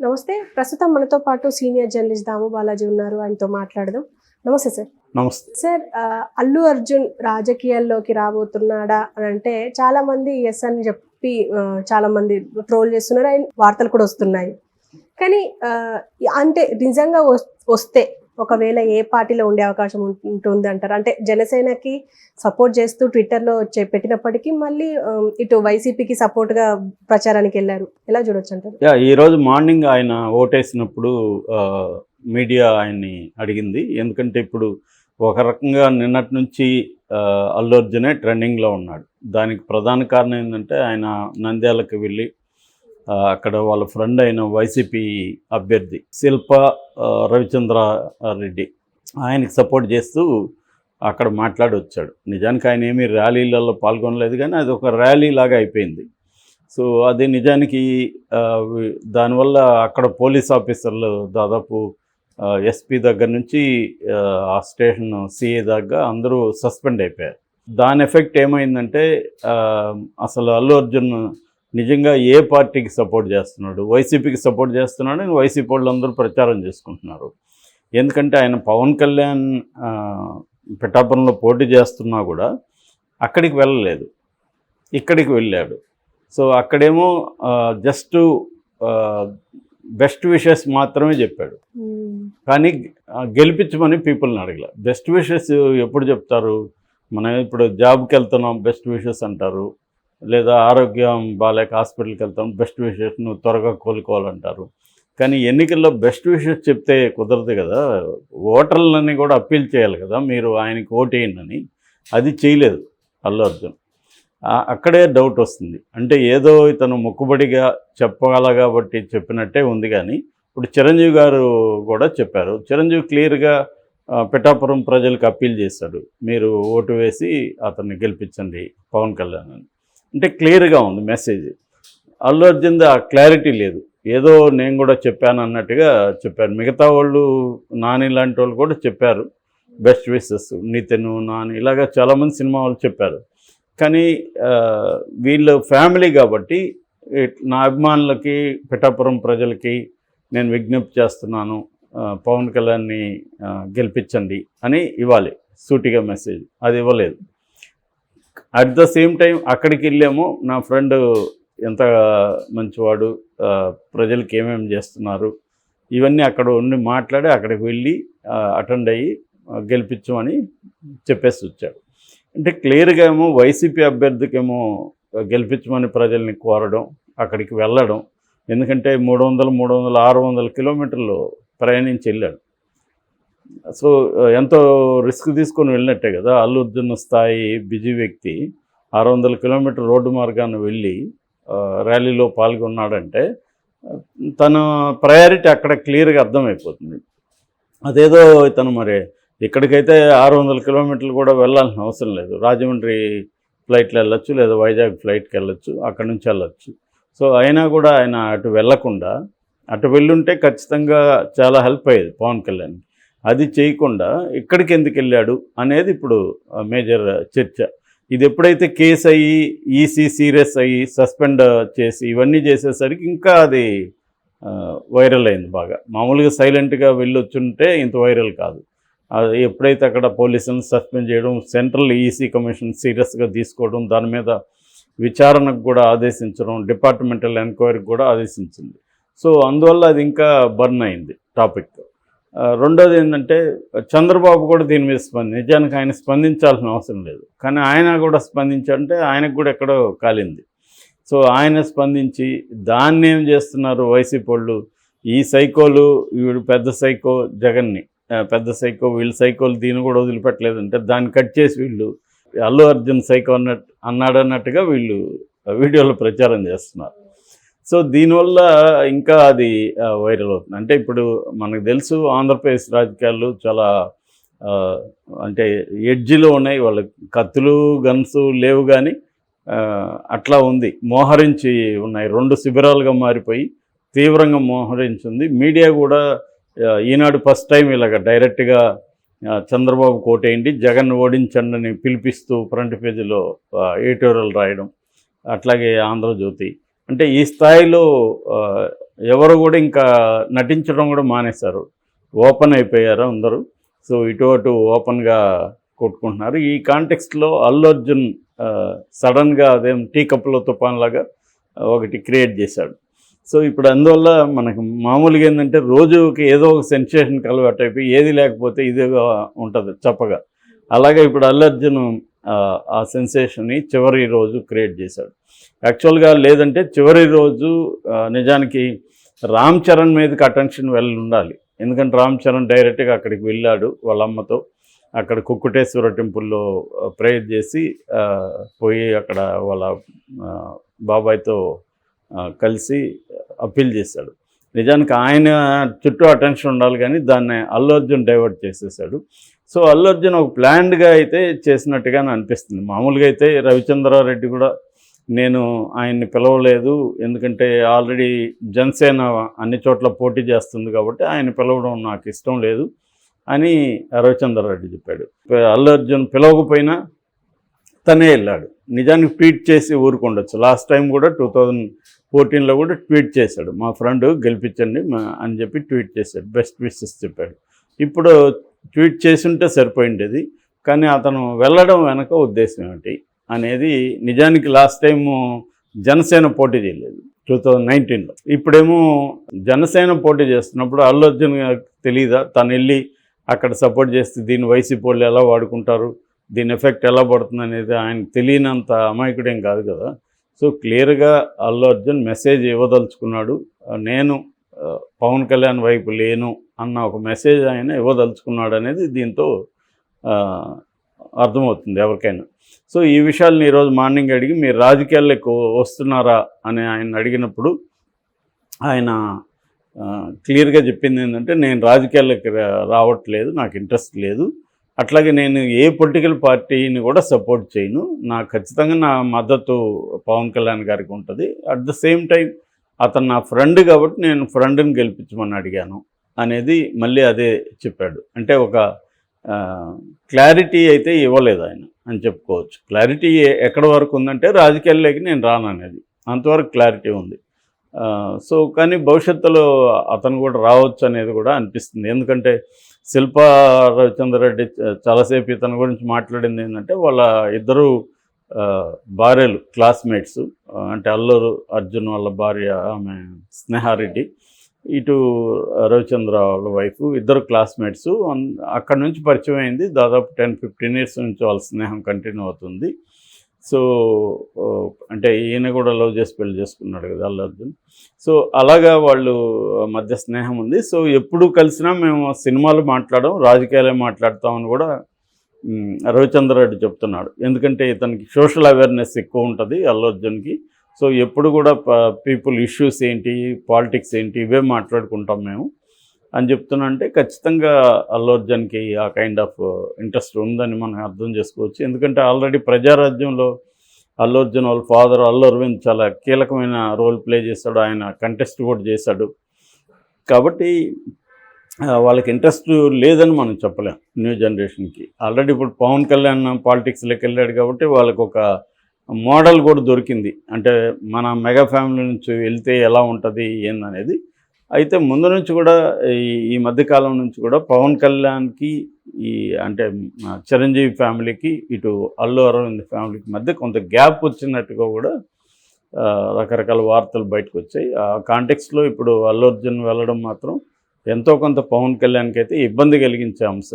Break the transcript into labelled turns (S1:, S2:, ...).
S1: నమస్తే. ప్రస్తుతం మనతో పాటు సీనియర్ జర్నలిస్ట్ దాము బాలాజీ ఉన్నారు. ఆయనతో మాట్లాడదాం. నమస్తే సార్.
S2: నమస్తే.
S1: సార్, అల్లు అర్జున్ రాజకీయాల్లోకి రాబోతున్నాడా అని అంటే చాలా మంది ఎస్ అని చెప్పి చాలా మంది ట్రోల్ చేస్తున్నారు. ఆయన వార్తలు కూడా వస్తున్నాయి. కానీ అంటే నిజంగా వస్తే ఒకవేళ ఏ పార్టీలో ఉండే అవకాశం ఉంటుంది అంటారు? అంటే జనసేనకి సపోర్ట్ చేస్తూ ట్విట్టర్లో పెట్టినప్పటికీ మళ్ళీ ఇటు వైసీపీకి సపోర్ట్గా ప్రచారానికి వెళ్ళారు. ఎలా చూడొచ్చు అంటారు?
S2: ఈరోజు మార్నింగ్ ఆయన ఓటేసినప్పుడు మీడియా ఆయన్ని అడిగింది. ఎందుకంటే ఇప్పుడు ఒక రకంగా నిన్నటి నుంచి అల్లు అర్జునే ట్రెండింగ్లో ఉన్నాడు. దానికి ప్రధాన కారణం ఏంటంటే ఆయన నంద్యాలకు వెళ్ళి అక్కడ వాళ్ళ ఫ్రెండ్ అయిన వైసీపీ అభ్యర్థి శిల్ప రవిచంద్ర రెడ్డి ఆయనకి సపోర్ట్ చేస్తూ అక్కడ మాట్లాడి వచ్చాడు. నిజానికి ఆయన ఏమీ ర్యాలీలలో పాల్గొనలేదు, కానీ అది ఒక ర్యాలీ లాగా అయిపోయింది. సో అది నిజానికి దానివల్ల అక్కడ పోలీస్ ఆఫీసర్లు దాదాపు ఎస్పీ దగ్గర నుంచి ఆ స్టేషన్ సిఏ దాకా అందరూ సస్పెండ్ అయిపోయారు. దాని ఎఫెక్ట్ ఏమైందంటే అసలు అల్లు అర్జున్ నిజంగా ఏ పార్టీకి సపోర్ట్ చేస్తున్నాడు, వైసీపీకి సపోర్ట్ చేస్తున్నాడు అని వైసీపీ వాళ్ళు అందరూ ప్రచారం చేసుకుంటున్నారు. ఎందుకంటే ఆయన పవన్ కళ్యాణ్ పిఠాపురంలో పోటీ చేస్తున్నా కూడా అక్కడికి వెళ్ళలేదు, ఇక్కడికి వెళ్ళాడు. సో అక్కడేమో జస్ట్ బెస్ట్ విషెస్ మాత్రమే చెప్పాడు, కానీ గెలిపించమని పీపుల్ని అడగలే. బెస్ట్ విషెస్ ఎప్పుడు చెప్తారు? మనం ఇప్పుడు జాబ్కి వెళ్తున్నాం బెస్ట్ విషెస్ అంటారు, లేదా ఆరోగ్యం బాగాలేక హాస్పిటల్కి వెళ్తాం బెస్ట్ విషెస్ నువ్వు త్వరగా కోలుకోవాలంటారు. కానీ ఎన్నికల్లో బెస్ట్ విషెస్ చెప్తే కుదరదు కదా, ఓటర్లని కూడా అప్పీల్ చేయాలి కదా మీరు ఆయనకి ఓటేయండి. అది చేయలేదు అల్లు అర్జున్. అక్కడే డౌట్ వస్తుంది. అంటే ఏదో ఇతను మొక్కుబడిగా చెప్పగల కాబట్టి చెప్పినట్టే ఉంది. కానీ ఇప్పుడు చిరంజీవి గారు కూడా చెప్పారు. చిరంజీవి క్లియర్గా పిఠాపురం ప్రజలకు అప్పీల్ చేశాడు, మీరు ఓటు వేసి అతన్ని గెలిపించండి పవన్ కళ్యాణ్ అని. అంటే క్లియర్గా ఉంది మెసేజ్. అల్లు అర్జున్ ఆ క్లారిటీ లేదు, ఏదో నేను కూడా చెప్పాను అన్నట్టుగా చెప్పారు. మిగతా వాళ్ళు నాని లాంటి వాళ్ళు కూడా చెప్పారు బెస్ట్ విషెస్, నితిన్ నాని ఇలాగా చాలామంది సినిమా వాళ్ళు చెప్పారు. కానీ వీళ్ళు ఫ్యామిలీ కాబట్టి నా అభిమానులకి పిఠాపురం ప్రజలకి నేను విజ్ఞప్తి చేస్తున్నాను, పవన్ కళ్యాణ్ని గెలిపించండి అని ఇవ్వాలి సూటిగా మెసేజ్. అది ఇవ్వలేదు. అట్ ద సేమ్ టైం అక్కడికి వెళ్ళాము, నా ఫ్రెండ్ ఎంత మంచివాడు, ప్రజలకి ఏమేమి చేస్తున్నారు ఇవన్నీ అక్కడ ఉండి మాట్లాడి అక్కడికి వెళ్ళి అటెండ్ అయ్యి గెలిపించమని చెప్పేసి వచ్చాడు. అంటే క్లియర్గా ఏమో వైసీపీ అభ్యర్థికేమో గెలిపించమని ప్రజల్ని కోరడం, అక్కడికి వెళ్ళడం. ఎందుకంటే 300-600 కిలోమీటర్లు ప్రయాణించి వెళ్ళాడు. సో ఎంతో రిస్క్ తీసుకొని వెళ్ళినట్టే కదా. అల్లు అర్జున్ స్థాయి బిజీ వ్యక్తి 600 కిలోమీటర్ రోడ్డు మార్గాన్ని వెళ్ళి ర్యాలీలో పాల్గొన్నాడంటే తన ప్రయారిటీ అక్కడ క్లియర్గా అర్థమైపోతుంది. అదేదో ఇతను మరి ఇక్కడికైతే 600 కిలోమీటర్లు కూడా వెళ్ళాల్సిన అవసరం లేదు. రాజమండ్రి ఫ్లైట్లో వెళ్ళొచ్చు, లేదా వైజాగ్ ఫ్లైట్కి వెళ్ళొచ్చు, అక్కడి నుంచి వెళ్ళొచ్చు. సో అయినా కూడా ఆయన అటు వెళ్ళకుండా, అటు వెళ్ళుంటే ఖచ్చితంగా చాలా హెల్ప్ అయ్యేది పవన్ కళ్యాణ్. అది చేయకుండా ఇక్కడికి ఎందుకు వెళ్ళాడు అనేది ఇప్పుడు మేజర్ చర్చ. ఇది ఎప్పుడైతే కేసు అయ్యి ఈసీ సీరియస్ అయ్యి సస్పెండ్ చేసి ఇవన్నీ చేసేసరికి ఇంకా అది వైరల్ అయింది బాగా. మామూలుగా సైలెంట్గా వెళ్ళొచ్చుంటే ఇంత వైరల్ కాదు. అది ఎప్పుడైతే అక్కడ పోలీసులను సస్పెండ్ చేయడం, సెంట్రల్ ఈసీ కమిషన్ సీరియస్గా తీసుకోవడం, దాని మీద విచారణకు కూడా ఆదేశించడం, డిపార్ట్మెంటల్ ఎంక్వైరీకి కూడా ఆదేశించింది. సో అందువల్ల అది ఇంకా బర్న్ అయింది టాపిక్. రెండోది ఏంటంటే చంద్రబాబు కూడా దీని మీద నిజానికి ఆయన స్పందించాల్సిన అవసరం లేదు, కానీ ఆయన కూడా స్పందించాలంటే ఆయనకు కూడా ఎక్కడో కాలింది. సో ఆయన స్పందించి దాన్ని ఏం చేస్తున్నారు వైసీపీ వాళ్ళు, ఈ సైకోలు వీడు పెద్ద సైకో జగన్ని, పెద్ద సైకో వీళ్ళు సైకోలు దీన్ని కూడా వదిలిపెట్టలేదంటే దాన్ని కట్ చేసి వీళ్ళు అల్లు అర్జున్ సైకో అన్నాడన్నట్టుగా వీళ్ళు వీడియోలో ప్రచారం చేస్తున్నారు. సో దీనివల్ల ఇంకా అది వైరల్ అవుతుంది. అంటే ఇప్పుడు మనకు తెలుసు ఆంధ్రప్రదేశ్ రాజకీయాలు చాలా అంటే ఎడ్జిలో ఉన్నాయి. వాళ్ళకి కత్తులు గన్స్ లేవు, కానీ అట్లా ఉంది, మోహరించి ఉన్నాయి. 2 శిబిరాలుగా మారిపోయి తీవ్రంగా మోహరించింది. మీడియా కూడా ఈనాడు ఫస్ట్ టైం ఇలాగ డైరెక్ట్గా చంద్రబాబు కోటేయండి, జగన్ ఓడించండి అని పిలిపిస్తూ ఫ్రంట్ పేజీలో ఎడిటోరియల్ రాయడం. అట్లాగే ఆంధ్రజ్యోతి అంటే ఈ స్థాయిలో ఎవరు కూడా ఇంకా నటించడం కూడా మానేశారు, ఓపెన్ అయిపోయారు అందరూ. సో ఇటు అటు ఓపెన్గా కొట్టుకుంటున్నారు. ఈ కాంటెక్స్ట్లో అల్లు అర్జున్ సడన్గా అదేం టీ కప్పులో తుఫాన్ లాగా ఒకటి క్రియేట్ చేశాడు. సో ఇప్పుడు అందువల్ల మనకు మామూలుగా ఏంటంటే రోజుకి ఏదో ఒక సెన్సేషన్ అలవాటు అయిపోయి ఏది లేకపోతే ఇదిగా ఉంటుంది చప్పగా. అలాగే ఇప్పుడు అల్లు అర్జున్ ఆ సెన్సేషన్ని చివరి రోజు క్రియేట్ చేశాడు. యాక్చువల్గా లేదంటే చివరి రోజు నిజానికి రామ్ చరణ్ మీదకి అటెన్షన్ వెళ్ళి ఉండాలి. ఎందుకంటే రామ్ చరణ్ డైరెక్ట్గా అక్కడికి వెళ్ళాడు వాళ్ళ అమ్మతో. అక్కడ కుక్కుటేశ్వర టెంపుల్లో ప్రేయర్ చేసి పోయి అక్కడ వాళ్ళ బాబాయ్తో కలిసి అప్పీల్ చేశాడు. నిజానికి ఆయన చుట్టూ అటెన్షన్ ఉండాలి, కానీ దాన్ని అల్లు అర్జున్ డైవర్ట్ చేసేసాడు. సో అల్లు అర్జున్ ఒక ప్లాన్డ్గా అయితే చేసినట్టుగానే అనిపిస్తుంది. మామూలుగా అయితే రవిచంద్రారెడ్డి కూడా నేను ఆయన్ని పిలవలేదు, ఎందుకంటే ఆల్రెడీ జనసేన అన్ని చోట్ల పోటీ చేస్తుంది కాబట్టి ఆయన పిలవడం నాకు ఇష్టం లేదు అని రవిచంద్రారెడ్డి చెప్పాడు. అల్లు అర్జున్ పిలవకపోయినా తనే వెళ్ళాడు. నిజానికి ట్వీట్ చేసి ఊరుకుండొచ్చు. లాస్ట్ టైం కూడా 2014లో కూడా ట్వీట్ చేశాడు, మా ఫ్రెండ్ గెలిపించండి అని చెప్పి ట్వీట్ చేశాడు, బెస్ట్ విషెస్ చెప్పాడు. ఇప్పుడు ట్వీట్ చేస్తుంటే సరిపోయిండేది, కానీ అతను వెళ్ళడం వెనక ఉద్దేశం ఏమిటి అనేది నిజానికి లాస్ట్ టైము జనసేన పోటీ చేయలేదు 2019లో. ఇప్పుడేమో జనసేన పోటీ చేస్తున్నప్పుడు అల్లు అర్జున్ తెలీదా తను వెళ్ళి అక్కడ సపోర్ట్ చేస్తే దీన్ని వైసీపీ వాళ్ళు ఎలా వాడుకుంటారు, దీని ఎఫెక్ట్ ఎలా పడుతుంది అనేది ఆయన తెలియనంత అమాయకుడేం కాదు కదా. సో క్లియర్గా అల్లు అర్జున్ మెసేజ్ ఇవ్వదలుచుకున్నాడు. నేను పవన్ కళ్యాణ్ వైపు లేను అన్న ఒక మెసేజ్ ఆయన ఇవ్వదలుచుకున్నాడు అనేది దీంతో అర్థమవుతుంది ఎవరికైనా. సో ఈ విషయాలను ఈరోజు మార్నింగ్ అడిగి మీరు రాజకీయాల్లోకి వస్తున్నారా అని ఆయన అడిగినప్పుడు ఆయన క్లియర్గా చెప్పింది ఏంటంటే, నేను రాజకీయాల్లోకి రావట్లేదు, నాకు ఇంట్రెస్ట్ లేదు, అట్లాగే నేను ఏ పొలిటికల్ పార్టీని కూడా సపోర్ట్ చేయను, నాకు ఖచ్చితంగా నా మద్దతు పవన్ కళ్యాణ్ గారికి ఉంటుంది. అట్ ద సేమ్ టైం అతను నా ఫ్రెండ్ కాబట్టి నేను ఫ్రెండ్ని గెలిపించమని అడిగాను అనేది మళ్ళీ అదే చెప్పాడు. అంటే ఒక క్లారిటీ అయితే ఇవ్వలేదు ఆయన అని చెప్పుకోవచ్చు. క్లారిటీ ఎక్కడి వరకు ఉందంటే రాజకీయాల్లోకి నేను రాననేది, అంతవరకు క్లారిటీ ఉంది. సో కానీ భవిష్యత్తులో అతను కూడా రావచ్చు అనేది కూడా అనిపిస్తుంది. ఎందుకంటే శిల్పా రవిచంద్రారెడ్డి చాలాసేపు ఇతని గురించి మాట్లాడింది ఏంటంటే, వాళ్ళ ఇద్దరు భార్యలు క్లాస్మేట్స్, అంటే అల్లు అర్జున్ వాళ్ళ భార్య ఆమె స్నేహారెడ్డి, ఇటు రవిచంద్ర వాళ్ళ వైఫ్, ఇద్దరు క్లాస్మేట్స్. అక్కడ నుంచి పరిచయం అయింది. దాదాపు 10-15 years నుంచి వాళ్ళ స్నేహం కంటిన్యూ అవుతుంది. సో అంటే ఈయన కూడా లవ్ చేసి పెళ్లి చేసుకున్నాడు కదా అల్లు అర్జున్. సో అలాగా వాళ్ళు మధ్య స్నేహం ఉంది. సో ఎప్పుడు కలిసినా మేము సినిమాలు మాట్లాడడం, రాజకీయాలే మాట్లాడతామని కూడా రవిచంద్రారెడ్డి చెప్తున్నాడు. ఎందుకంటే ఇతనికి సోషల్ అవేర్నెస్ ఎక్కువ ఉంటుంది అల్లు అర్జున్కి. సో ఎప్పుడు కూడా పీపుల్ ఇష్యూస్ ఏంటి, పాలిటిక్స్ ఏంటి, ఇవే మాట్లాడుకుంటాం మేము అని చెప్తున్నా. అంటే ఖచ్చితంగా అల్లు అర్జున్కి ఆ కైండ్ ఆఫ్ ఇంట్రెస్ట్ ఉందని మనం అర్థం చేసుకోవచ్చు. ఎందుకంటే ఆల్రెడీ ప్రజారాజ్యంలో అల్లు అర్జున్ వాళ్ళ ఫాదర్ అల్లు అరవింద్ చాలా కీలకమైన రోల్ ప్లే చేశాడు, ఆయన కంటెస్ట్ కూడా చేశాడు. కాబట్టి వాళ్ళకి ఇంట్రెస్ట్ లేదని మనం చెప్పలేం న్యూ జనరేషన్కి. ఆల్రెడీ ఇప్పుడు పవన్ కళ్యాణ్ పాలిటిక్స్లోకి వెళ్ళాడు కాబట్టి వాళ్ళకు ఒక మోడల్ కూడా దొరికింది, అంటే మన మెగా ఫ్యామిలీ నుంచి వెళ్తే ఎలా ఉంటుంది ఏందనేది. అయితే ముందు నుంచి కూడా ఈ మధ్యకాలం నుంచి కూడా పవన్ కళ్యాణ్కి అంటే చిరంజీవి ఫ్యామిలీకి, ఇటు అల్లు అరవింద్ ఫ్యామిలీకి మధ్య కొంత గ్యాప్ వచ్చినట్టుగా కూడా రకరకాల వార్తలు బయటకు వచ్చాయి. ఆ కాంటెక్స్లో ఇప్పుడు అల్లు అర్జున్ వెళ్ళడం మాత్రం ఎంతో కొంత పవన్ కళ్యాణ్కి అయితే ఇబ్బంది కలిగించే అంశం.